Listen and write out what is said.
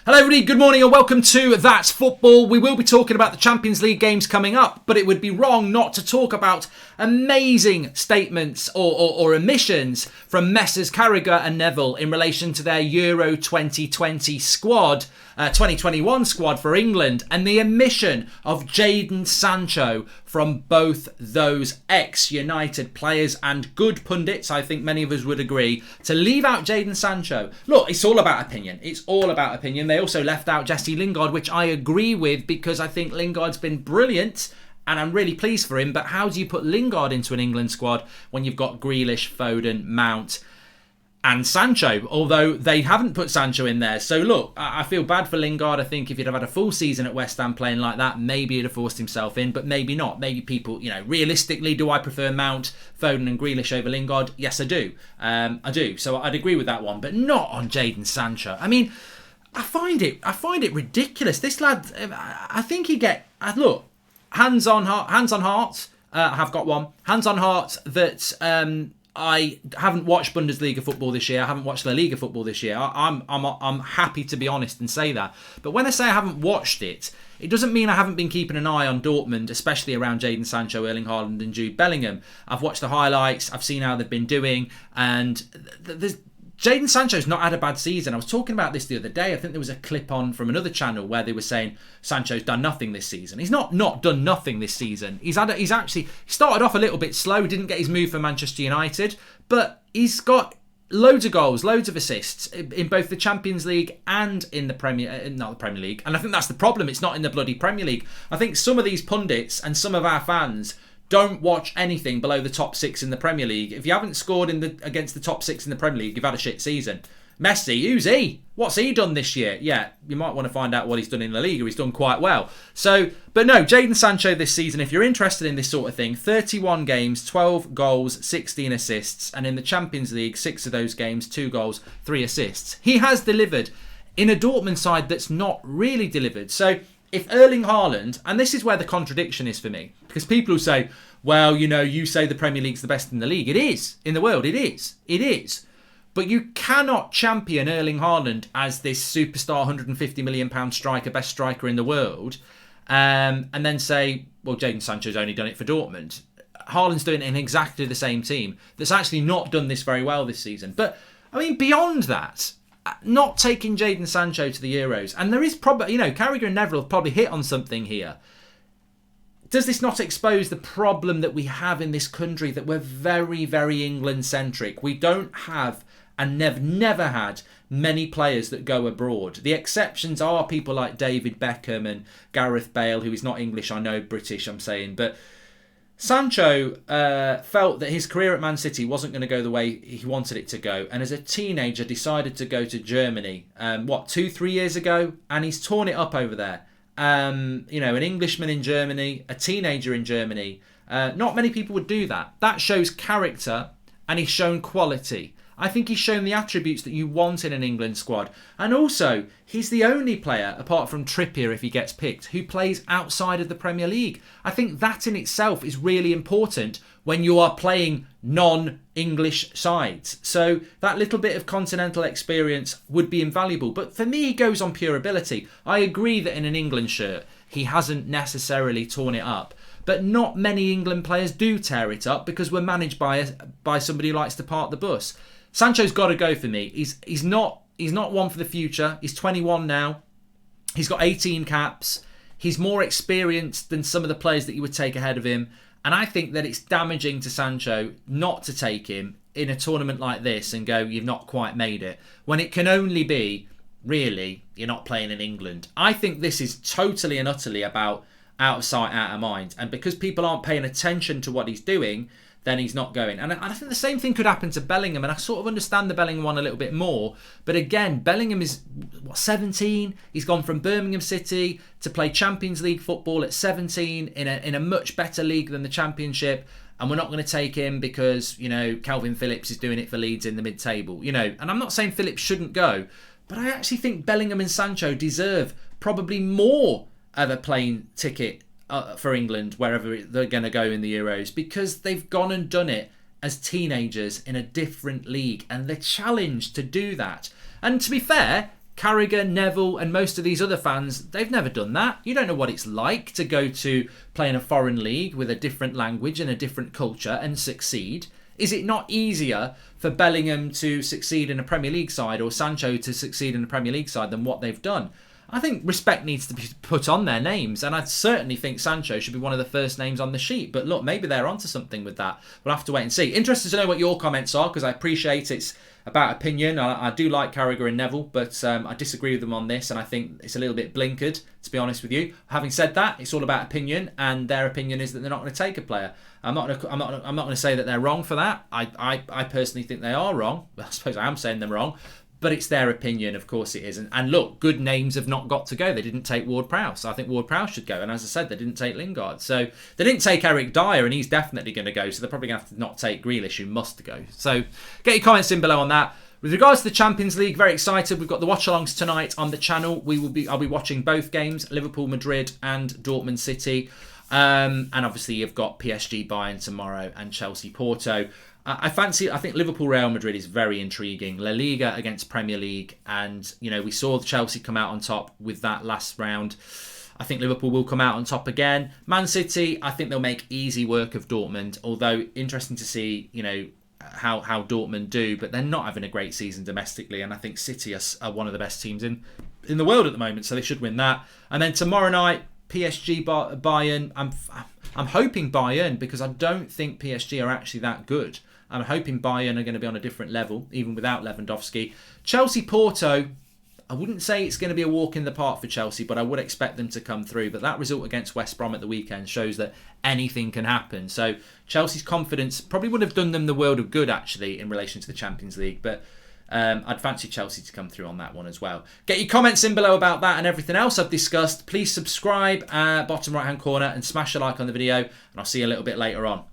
Hello everybody, good morning and welcome to That's Football. We will be talking about the Champions League games coming up, but it would be wrong not to talk about amazing statements or omissions from Messrs Carragher and Neville in relation to their Euro 2020 squad, 2021 squad for England, and the omission of Jaden Sancho from both those ex-United players and good pundits, I think many of us would agree, to leave out Jaden Sancho. Look, it's all about opinion. It's all about opinion. They also left out Jesse Lingard, which I agree with because I think Lingard's been brilliant and I'm really pleased for him. But how do you put Lingard into an England squad when you've got Grealish, Foden, Mount and Sancho? Although they haven't put Sancho in there. So look, I feel bad for Lingard. I think if he'd have had a full season at West Ham playing like that, maybe he'd have forced himself in, but maybe not. Maybe people, realistically, do I prefer Mount, Foden and Grealish over Lingard? Yes, I do. I do. So I'd agree with that one, but not on Jaden Sancho. I mean, I find it ridiculous. This lad, I think look, hands on heart. I have got one. Hands on heart that I haven't watched Bundesliga football this year. I haven't watched La Liga football this year. I'm happy to be honest and say that. But when I say I haven't watched it, it doesn't mean I haven't been keeping an eye on Dortmund, especially around Jaden Sancho, Erling Haaland and Jude Bellingham. I've watched the highlights. I've seen how they've been doing, and Jaden Sancho's not had a bad season. I was talking about this the other day. I think there was a clip on from another channel where they were saying Sancho's done nothing this season. He's not done nothing this season. He's actually started off a little bit slow, didn't get his move for Manchester United, but he's got loads of goals, loads of assists in both the Champions League and in the not the Premier League. And I think that's the problem. It's not in the bloody Premier League. I think some of these pundits and some of our fans don't watch anything below the top six in the Premier League. If you haven't scored against the top six in the Premier League, you've had a shit season. Messi, who's he? What's he done this year? Yeah, you might want to find out what he's done in La Liga. He's done quite well. But no, Jaden Sancho this season, if you're interested in this sort of thing, 31 games, 12 goals, 16 assists. And in the Champions League, 6 of those games, 2 goals, 3 assists. He has delivered in a Dortmund side that's not really delivered. So if Erling Haaland, and this is where the contradiction is for me, because people who say, well, you say the Premier League's the best in the league. It is. In the world, it is. It is. But you cannot champion Erling Haaland as this superstar £150 million striker, best striker in the world, and then say, well, Jaden Sancho's only done it for Dortmund. Haaland's doing it in exactly the same team that's actually not done this very well this season. But, I mean, beyond that, not taking Jaden Sancho to the Euros, and there is probably, Carragher and Neville have probably hit on something here. Does this not expose the problem that we have in this country, that we're very, very England-centric? We don't have, and never had, many players that go abroad. The exceptions are people like David Beckham and Gareth Bale, who is not English, I know, British, I'm saying. But Sancho felt that his career at Man City wasn't going to go the way he wanted it to go. And as a teenager, decided to go to Germany, 2-3 years ago? And he's torn it up over there. An Englishman in Germany, a teenager in Germany. Not many people would do that. That shows character, and he's shown quality. I think he's shown the attributes that you want in an England squad. And also, he's the only player, apart from Trippier if he gets picked, who plays outside of the Premier League. I think that in itself is really important when you are playing non-English sides. So that little bit of continental experience would be invaluable. But for me, he goes on pure ability. I agree that in an England shirt, he hasn't necessarily torn it up. But not many England players do tear it up because we're managed by somebody who likes to park the bus. Sancho's got to go for me. He's not one for the future. He's 21 now. He's got 18 caps. He's more experienced than some of the players that you would take ahead of him. And I think that it's damaging to Sancho not to take him in a tournament like this and go, you've not quite made it, when it can only be, really, you're not playing in England. I think this is totally and utterly about out of sight, out of mind. And because people aren't paying attention to what he's doing, then he's not going. And I think the same thing could happen to Bellingham. And I sort of understand the Bellingham one a little bit more. But again, Bellingham is, 17? He's gone from Birmingham City to play Champions League football at 17 in a much better league than the Championship. And we're not going to take him because, Calvin Phillips is doing it for Leeds in the mid-table. And I'm not saying Phillips shouldn't go. But I actually think Bellingham and Sancho deserve probably more of a plane ticket for England, wherever they're going to go in the Euros, because they've gone and done it as teenagers in a different league, and they're challenged to do that. And to be fair, Carragher, Neville and most of these other fans, they've never done that. You don't know what it's like to go to play in a foreign league with a different language and a different culture and succeed. Is it not easier for Bellingham to succeed in a Premier League side or Sancho to succeed in a Premier League side than what they've done? I think respect needs to be put on their names, and I certainly think Sancho should be one of the first names on the sheet. But look, maybe they're onto something with that. We'll have to wait and see. Interested to know what your comments are, because I appreciate it's about opinion. I do like Carragher and Neville, but I disagree with them on this, and I think it's a little bit blinkered, to be honest with you. Having said that, it's all about opinion, and their opinion is that they're not going to take a player. I'm not going to say that they're wrong for that. I personally think they are wrong. I suppose I am saying them wrong. But it's their opinion, of course it is. And look, good names have not got to go. They didn't take Ward-Prowse. I think Ward-Prowse should go. And as I said, they didn't take Lingard. So they didn't take Eric Dyer, and he's definitely going to go. So they're probably going to have to not take Grealish, who must go. So get your comments in below on that. With regards to the Champions League, very excited. We've got the watch-alongs tonight on the channel. I'll be watching both games, Liverpool, Madrid and Dortmund City. And obviously you've got PSG Bayern tomorrow and Chelsea Porto. I think Liverpool Real Madrid is very intriguing. La Liga against Premier League, and we saw Chelsea come out on top with that last round. I think Liverpool will come out on top again. Man City, I think they'll make easy work of Dortmund. Although interesting to see, how Dortmund do, but they're not having a great season domestically, and I think City are one of the best teams in the world at the moment, so they should win that. And then tomorrow night, PSG Bayern. I'm hoping Bayern, because I don't think PSG are actually that good. I'm hoping Bayern are going to be on a different level, even without Lewandowski. Chelsea Porto, I wouldn't say it's going to be a walk in the park for Chelsea, but I would expect them to come through. But that result against West Brom at the weekend shows that anything can happen. So Chelsea's confidence probably would have done them the world of good, actually, in relation to the Champions League. But I'd fancy Chelsea to come through on that one as well. Get your comments in below about that and everything else I've discussed. Please subscribe, bottom right hand corner, and smash a like on the video. And I'll see you a little bit later on.